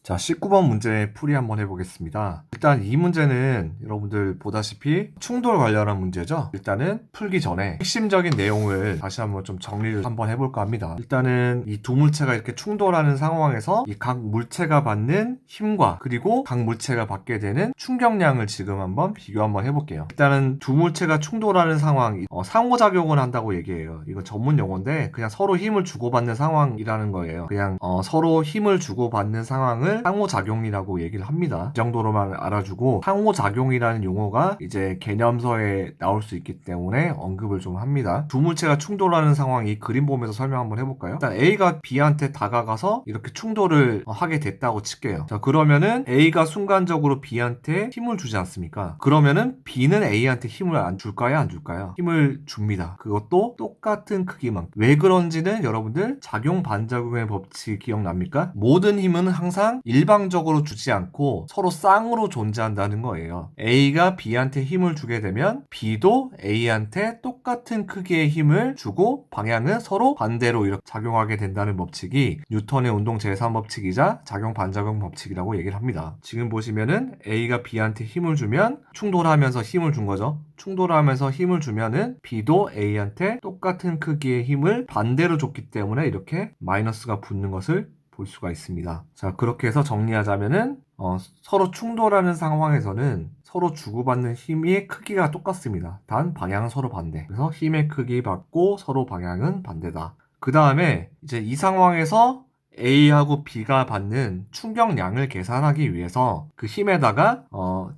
자, 19번 문제 풀이 한번 해보겠습니다. 일단 이 문제는 여러분들 보다시피 충돌 관련한 문제죠. 일단은 풀기 전에 핵심적인 내용을 다시 한번 좀 정리를 한번 해볼까 합니다. 일단은 이 두 물체가 이렇게 충돌하는 상황에서 이 각 물체가 받는 힘과 그리고 각 물체가 받게 되는 충격량을 지금 한번 비교 한번 해볼게요. 일단은 두 물체가 충돌하는 상황, 상호작용을 한다고 얘기해요. 이건 전문 용어인데 그냥 서로 힘을 주고받는 상황이라는 거예요. 그냥 서로 힘을 주고받는 상황을 상호작용이라고 얘기를 합니다. 이 정도로만 알아주고 상호작용이라는 용어가 이제 개념서에 나올 수 있기 때문에 언급을 좀 합니다. 두 물체가 충돌하는 상황 이 그림 보면서 설명 한번 해볼까요? 일단 A가 B한테 다가가서 이렇게 충돌을 하게 됐다고 칠게요. 자, 그러면은 A가 순간적으로 B한테 힘을 주지 않습니까? 그러면은 B는 A한테 힘을 안 줄까요? 안 줄까요? 힘을 줍니다. 그것도 똑같은 크기만큼. 왜 그런지는 여러분들 작용 반작용의 법칙 기억납니까? 모든 힘은 항상 일방적으로 주지 않고 서로 쌍으로 존재한다는 거예요. A가 B한테 힘을 주게 되면 B도 A한테 똑같은 크기의 힘을 주고 방향은 서로 반대로 이렇게 작용하게 된다는 법칙이 뉴턴의 운동 제3법칙이자 작용 반작용 법칙이라고 얘기를 합니다. 지금 보시면은 A가 B한테 힘을 주면 충돌하면서 힘을 준 거죠. 충돌하면서 힘을 주면은 B도 A한테 똑같은 크기의 힘을 반대로 줬기 때문에 이렇게 마이너스가 붙는 것을 볼 수가 있습니다. 자, 그렇게 해서 정리하자면은 서로 충돌하는 상황에서는 서로 주고받는 힘의 크기가 똑같습니다. 단 방향은 서로 반대. 그래서 힘의 크기 받고 서로 방향은 반대다. 그 다음에 이제 이 상황에서 A하고 B가 받는 충격량을 계산하기 위해서 그 힘에다가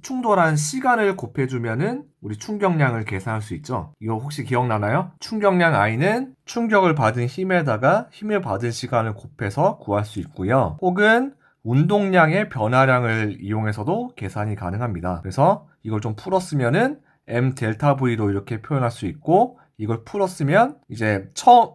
충돌한 시간을 곱해주면은 우리 충격량을 계산할 수 있죠. 이거 혹시 기억나나요? 충격량 I는 충격을 받은 힘에다가 힘을 받은 시간을 곱해서 구할 수 있고요. 혹은 운동량의 변화량을 이용해서도 계산이 가능합니다. 그래서 이걸 좀 풀었으면은 M 델타 V로 이렇게 표현할 수 있고 이걸 풀었으면 이제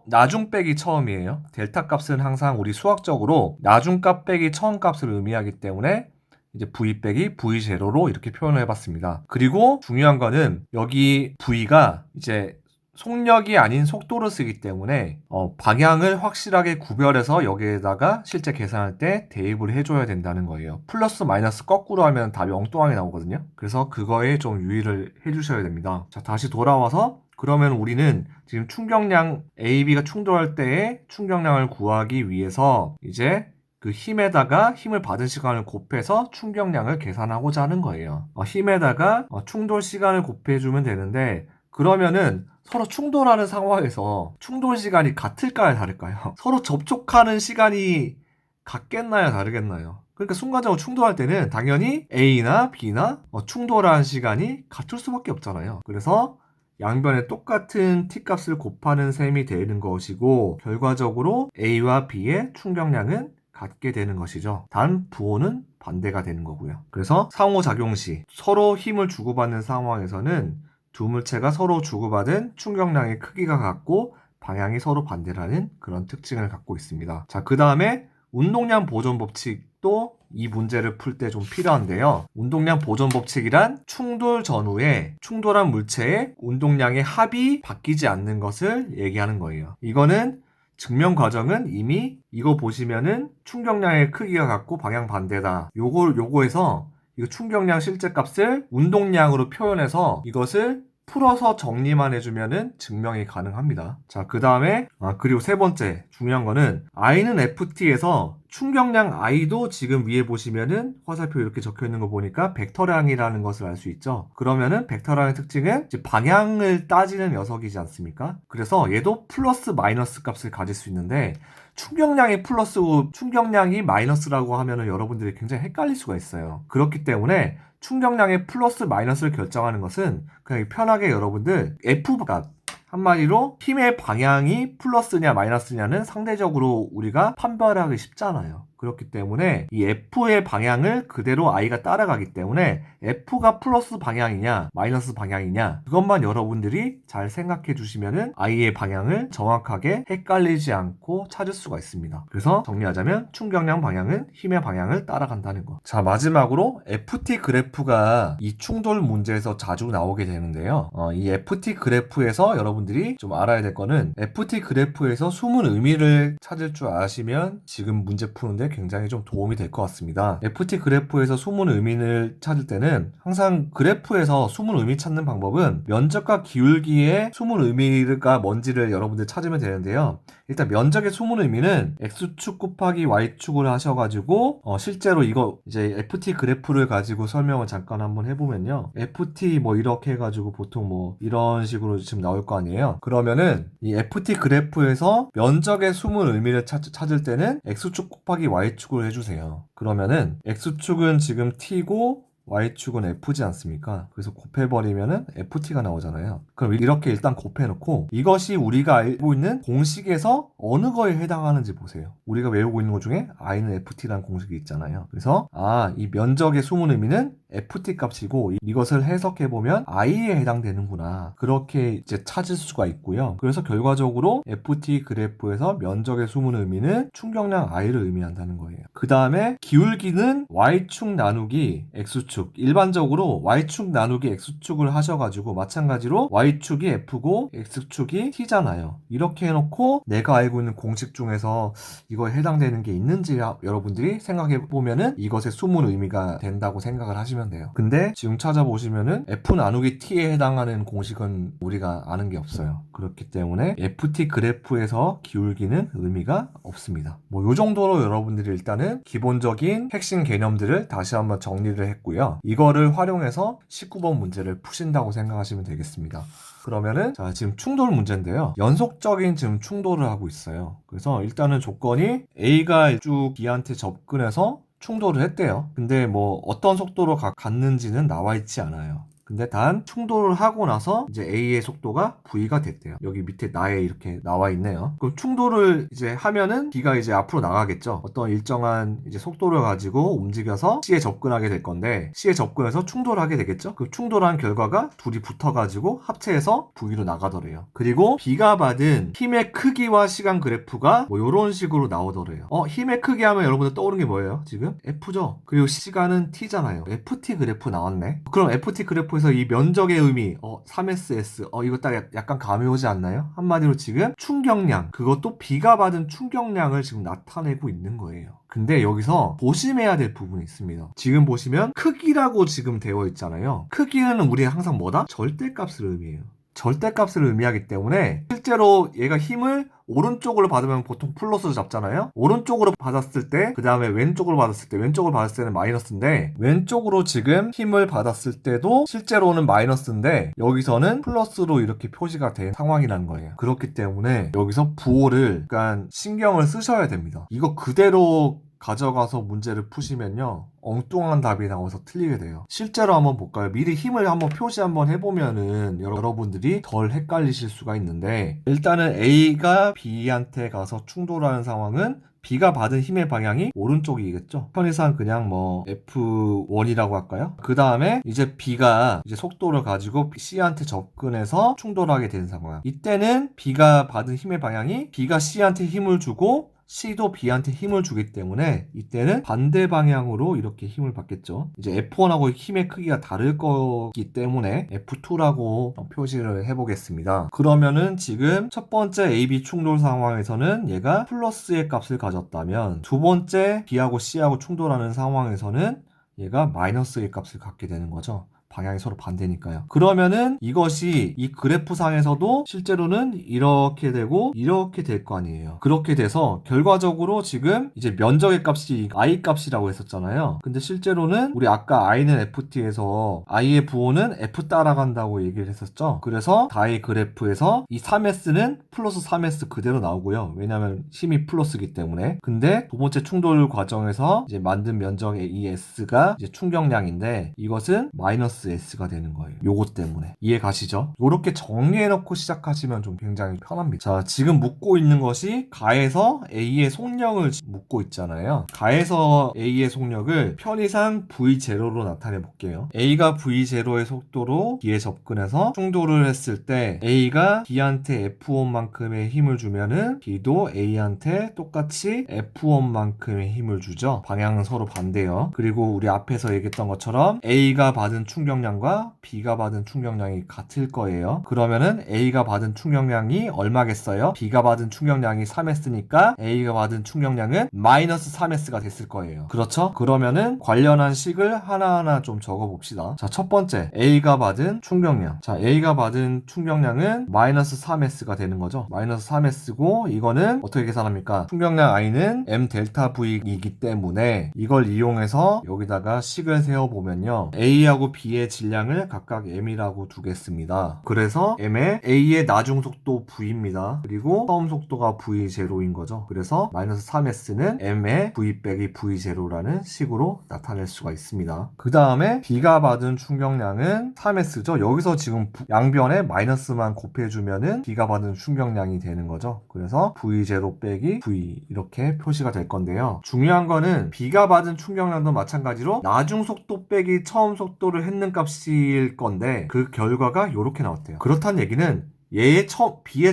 나중 빼기 처음이에요. 델타 값은 항상 우리 수학적으로 나중 값 빼기 처음 값을 의미하기 때문에 이제 V 빼기 V0로 이렇게 표현을 해봤습니다. 그리고 중요한 거는 여기 V가 이제 속력이 아닌 속도를 쓰기 때문에 방향을 확실하게 구별해서 여기에다가 실제 계산할 때 대입을 해줘야 된다는 거예요. 플러스 마이너스 거꾸로 하면 답이 엉뚱하게 나오거든요. 그래서 그거에 좀 유의를 해주셔야 됩니다. 자, 다시 돌아와서 그러면 우리는 지금 충격량 AB가 충돌할 때의 충격량을 구하기 위해서 이제 그 힘에다가 힘을 받은 시간을 곱해서 충격량을 계산하고자 하는 거예요. 힘에다가 충돌 시간을 곱해주면 되는데 그러면은 서로 충돌하는 상황에서 충돌 시간이 같을까요, 다를까요? 서로 접촉하는 시간이 같겠나요, 다르겠나요? 그러니까 순간적으로 충돌할 때는 당연히 A나 B나 충돌한 시간이 같을 수밖에 없잖아요. 그래서 양변에 똑같은 t값을 곱하는 셈이 되는 것이고 결과적으로 A와 B의 충격량은 같게 되는 것이죠. 단 부호는 반대가 되는 거고요. 그래서 상호작용 시 서로 힘을 주고받는 상황에서는 두 물체가 서로 주고받은 충격량의 크기가 같고 방향이 서로 반대라는 그런 특징을 갖고 있습니다. 자, 그 다음에 운동량 보존 법칙도 이 문제를 풀 때 좀 필요한데요. 운동량 보존 법칙이란 충돌 전후에 충돌한 물체의 운동량의 합이 바뀌지 않는 것을 얘기하는 거예요. 이거는 증명 과정은 이미 이거 보시면은 충격량의 크기가 같고 방향 반대다. 요거에서 이거 충격량 실제 값을 운동량으로 표현해서 이것을 풀어서 정리만 해주면은 증명이 가능합니다. 자, 그 다음에 그리고 세 번째 중요한 거는 I는 FT에서 충격량 I도 지금 위에 보시면은 화살표 이렇게 적혀 있는 거 보니까 벡터량이라는 것을 알 수 있죠. 그러면은 벡터량의 특징은 이제 방향을 따지는 녀석이지 않습니까? 그래서 얘도 플러스 마이너스 값을 가질 수 있는데 충격량이 플러스고 충격량이 마이너스라고 하면은 여러분들이 굉장히 헷갈릴 수가 있어요. 그렇기 때문에 충격량의 플러스 마이너스를 결정하는 것은 그냥 편하게 여러분들 F값 한마디로 힘의 방향이 플러스냐 마이너스냐는 상대적으로 우리가 판별하기 쉽잖아요. 그렇기 때문에 이 F의 방향을 그대로 I가 따라가기 때문에 F가 플러스 방향이냐 마이너스 방향이냐 그것만 여러분들이 잘 생각해 주시면은 I의 방향을 정확하게 헷갈리지 않고 찾을 수가 있습니다. 그래서 정리하자면 충격량 방향은 힘의 방향을 따라간다는 거. 자, 마지막으로 FT 그래프가 이 충돌 문제에서 자주 나오게 되는데요. 이 FT 그래프에서 여러분들이 좀 알아야 될 거는 FT 그래프에서 숨은 의미를 찾을 줄 아시면 지금 문제 푸는데 여러분들의 굉장히 좀 도움이 될 것 같습니다. FT 그래프에서 숨은 의미를 찾을 때는 항상 그래프에서 숨은 의미 찾는 방법은 면적과 기울기의 숨은 의미가 뭔지를 여러분들 찾으면 되는데요. 일단 면적의 숨은 의미는 X축 곱하기 Y축을 하셔가지고 실제로 이거 이제 FT 그래프를 가지고 설명을 잠깐 한번 해보면요. FT 뭐 이렇게 해가지고 보통 뭐 이런 식으로 지금 나올 거 아니에요. 그러면은 이 FT 그래프에서 면적의 숨은 의미를 찾을 때는 X축 곱하기 Y축을 해주세요. 그러면은 X축은 지금 T고 Y축은 F지 않습니까? 그래서 곱해버리면은 FT가 나오잖아요. 그럼 이렇게 일단 곱해놓고 이것이 우리가 알고 있는 공식에서 어느 거에 해당하는지 보세요. 우리가 외우고 있는 것 중에 I는 FT라는 공식이 있잖아요. 그래서 이 면적의 숨은 의미는 FT 값이고 이것을 해석해보면 I에 해당되는구나. 그렇게 이제 찾을 수가 있고요. 그래서 결과적으로 FT 그래프에서 면적의 숨은 의미는 충격량 I를 의미한다는 거예요. 그 다음에 기울기는 Y축 나누기 X축. 일반적으로 Y축 나누기 X축을 하셔가지고 마찬가지로 Y축이 F고 X축이 T잖아요. 이렇게 해놓고 내가 알고 있는 공식 중에서 이거에 해당되는 게 있는지 여러분들이 생각해보면은 이것의 숨은 의미가 된다고 생각을 하시면 돼요. 근데 지금 찾아보시면은 F 나누기 T에 해당하는 공식은 우리가 아는 게 없어요. 그렇기 때문에 FT 그래프에서 기울기는 의미가 없습니다. 뭐 요 정도로 여러분들이 일단은 기본적인 핵심 개념들을 다시 한번 정리를 했고요. 이거를 활용해서 19번 문제를 푸신다고 생각하시면 되겠습니다. 그러면은 자 지금 충돌 문제인데요. 연속적인 지금 충돌을 하고 있어요. 그래서 일단은 조건이 A가 쭉 B한테 접근해서 충돌을 했대요. 근데 뭐 어떤 속도로 갔는지는 나와 있지 않아요. 근데 단 충돌을 하고 나서 이제 A의 속도가 V가 됐대요. 여기 밑에 나에 이렇게 나와 있네요. 그럼 충돌을 이제 하면은 B가 이제 앞으로 나가겠죠. 어떤 일정한 이제 속도를 가지고 움직여서 C에 접근하게 될 건데 C에 접근해서 충돌하게 되겠죠. 그 충돌한 결과가 둘이 붙어가지고 합체해서 V로 나가더래요. 그리고 B가 받은 힘의 크기와 시간 그래프가 뭐 이런 식으로 나오더래요. 힘의 크기 하면 여러분들 떠오르는 게 뭐예요? 지금 F죠. 그리고 시간은 T잖아요. FT 그래프 나왔네. 그럼 FT 그래프 그래서 이 면적의 의미 3SS 이거 딱 약간 감이 오지 않나요? 한마디로 지금 충격량 그것도 B가 받은 충격량을 지금 나타내고 있는 거예요. 근데 여기서 조심해야 될 부분이 있습니다. 지금 보시면 크기라고 지금 되어 있잖아요. 크기는 우리 항상 뭐다? 절대값을 의미해요. 절대값을 의미하기 때문에 실제로 얘가 힘을 오른쪽으로 받으면 보통 플러스로 잡잖아요. 오른쪽으로 받았을 때 그 다음에 왼쪽으로 받았을 때 왼쪽으로 받았을 때는 마이너스인데 왼쪽으로 지금 힘을 받았을 때도 실제로는 마이너스인데 여기서는 플러스로 이렇게 표시가 된 상황이라는 거예요. 그렇기 때문에 여기서 부호를 약간 신경을 쓰셔야 됩니다. 이거 그대로 가져가서 문제를 푸시면요 엉뚱한 답이 나와서 틀리게 돼요. 실제로 한번 볼까요? 미리 힘을 한번 표시 한번 해보면은 여러분들이 덜 헷갈리실 수가 있는데 일단은 A가 B한테 가서 충돌하는 상황은 B가 받은 힘의 방향이 오른쪽이겠죠. 편의상 그냥 뭐 F1이라고 할까요? 그 다음에 이제 B가 이제 속도를 가지고 C한테 접근해서 충돌하게 되는 상황. 이때는 B가 받은 힘의 방향이 B가 C한테 힘을 주고 C도 B한테 힘을 주기 때문에 이때는 반대 방향으로 이렇게 힘을 받겠죠. 이제 F1하고 힘의 크기가 다를 거기 때문에 F2라고 표시를 해보겠습니다. 그러면은 지금 첫 번째 AB 충돌 상황에서는 얘가 플러스의 값을 가졌다면 두 번째 B하고 C하고 충돌하는 상황에서는 얘가 마이너스의 값을 갖게 되는 거죠. 방향이 서로 반대니까요. 그러면은 이것이 이 그래프상에서도 실제로는 이렇게 되고 이렇게 될 거 아니에요. 그렇게 돼서 결과적으로 지금 이제 면적의 값이 I 값이라고 했었잖아요. 근데 실제로는 우리 아까 I는 FT에서 I의 부호는 F 따라간다고 얘기를 했었죠. 그래서 다의 그래프에서 이 3S는 플러스 3S 그대로 나오고요. 왜냐면 힘이 플러스이기 때문에. 근데 두 번째 충돌 과정에서 이제 만든 면적의 이 S가 이제 충격량인데 이것은 마이너스 S가 되는 거예요. 요거 때문에. 이해 가시죠? 요렇게 정리해놓고 시작하시면 좀 굉장히 편합니다. 자, 지금 묻고 있는 것이 가에서 A의 속력을 묻고 있잖아요. 가에서 A의 속력을 편의상 V0로 나타내 볼게요. A가 V0의 속도로 B에 접근해서 충돌을 했을 때 A가 B한테 F1만큼의 힘을 주면은 B도 A한테 똑같이 F1만큼의 힘을 주죠. 방향은 서로 반대요. 그리고 우리 앞에서 얘기했던 것처럼 A가 받은 충격 충격량과 B가 받은 충격량이 같을 거예요. 그러면은 A가 받은 충격량이 얼마겠어요? B가 받은 충격량이 3S니까 A가 받은 충격량은 마이너스 3S가 됐을 거예요. 그렇죠? 그러면은 관련한 식을 하나하나 좀 적어봅시다. 자, 첫 번째 A가 받은 충격량. 자, A가 받은 충격량은 마이너스 3S가 되는 거죠. 마이너스 3S고 이거는 어떻게 계산합니까? 충격량 I는 M 델타 V이기 때문에 이걸 이용해서 여기다가 식을 세워보면요. A하고 B의 질량을 각각 M이라고 두겠습니다. 그래서 M의 A의 나중 속도 V입니다. 그리고 처음 속도가 V0인 거죠. 그래서 마이너스 3S는 M의 V 빼기 V0라는 식으로 나타낼 수가 있습니다. 그 다음에 B가 받은 충격량은 3S죠. 여기서 지금 양변에 마이너스만 곱해주면은 B가 받은 충격량이 되는 거죠. 그래서 V0 빼기 V 이렇게 표시가 될 건데요. 중요한 거는 B가 받은 충격량도 마찬가지로 나중 속도 빼기 처음 속도를 했는 값일 건데 그 결과가 이렇게 나왔대요. 그렇다는 얘기는 B의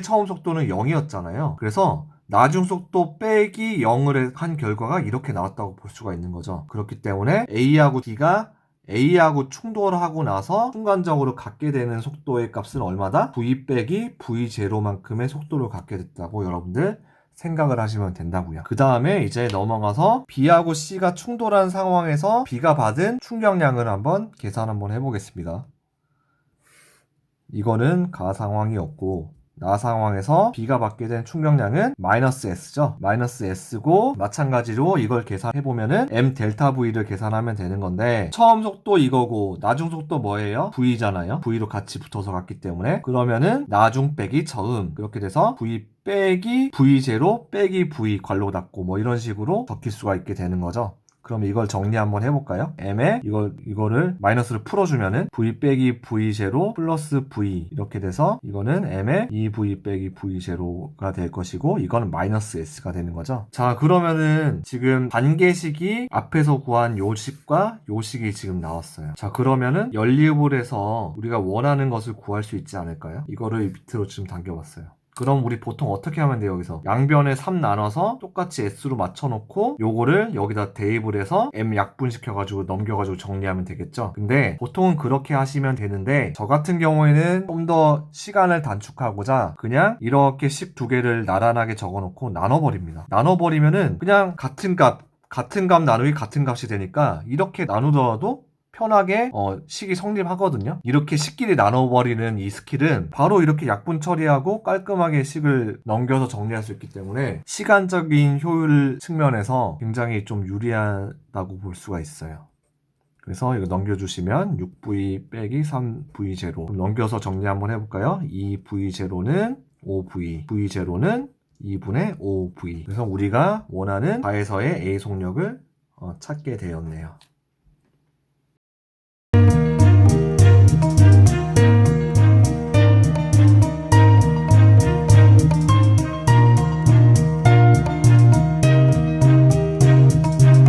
처음 속도는 0이었잖아요. 그래서 나중 속도 빼기 0을 한 결과가 이렇게 나왔다고 볼 수가 있는 거죠. 그렇기 때문에 A하고 B가 A하고 충돌하고 나서 순간적으로 갖게 되는 속도의 값은 얼마다? V 빼기 V0만큼의 속도를 갖게 됐다고 여러분들 생각을 하시면 된다고요. 그 다음에 이제 넘어가서 B하고 C가 충돌한 상황에서 B가 받은 충격량을 한번 계산 한번 해보겠습니다. 이거는 가 상황이었고 나 상황에서 B가 받게 된 충격량은 마이너스 S죠. 마이너스 S고 마찬가지로 이걸 계산해보면은 M 델타 V를 계산하면 되는 건데 처음 속도 이거고 나중 속도 뭐예요? V잖아요. V로 같이 붙어서 갔기 때문에 그러면은 나중 빼기 처음 그렇게 돼서 V 빼기 V0 빼기 V 괄호 닫고 뭐 이런 식으로 적힐 수가 있게 되는 거죠. 그럼 이걸 정리 한번 해볼까요? M에 이거를 마이너스를 풀어주면은 V 빼기 V0 플러스 V 이렇게 돼서 이거는 M에 2V 빼기 V0가 될 것이고 이거는 마이너스 S가 되는 거죠. 자, 그러면은 지금 단계식이 앞에서 구한 요식과 요식이 지금 나왔어요. 자, 그러면은 연립을 해서 우리가 원하는 것을 구할 수 있지 않을까요? 이거를 밑으로 지금 당겨봤어요. 그럼 우리 보통 어떻게 하면 돼요? 여기서 양변에 3 나눠서 똑같이 S로 맞춰놓고 요거를 여기다 대입을 해서 M 약분시켜가지고 넘겨가지고 정리하면 되겠죠? 근데 보통은 그렇게 하시면 되는데 저 같은 경우에는 좀 더 시간을 단축하고자 그냥 이렇게 식 두 개를 나란하게 적어놓고 나눠버립니다. 나눠버리면은 그냥 같은 값 나누기 같은 값이 되니까 이렇게 나누더라도 편하게 식이 성립하거든요. 이렇게 식끼리 나눠버리는 이 스킬은 바로 이렇게 약분 처리하고 깔끔하게 식을 넘겨서 정리할 수 있기 때문에 시간적인 효율 측면에서 굉장히 좀 유리하다고 볼 수가 있어요. 그래서 이거 넘겨주시면 6V 빼기 3V0 넘겨서 정리 한번 해볼까요? 2V0는 5V, V0는 2분의 5V. 그래서 우리가 원하는 가에서의 A 속력을 찾게 되었네요.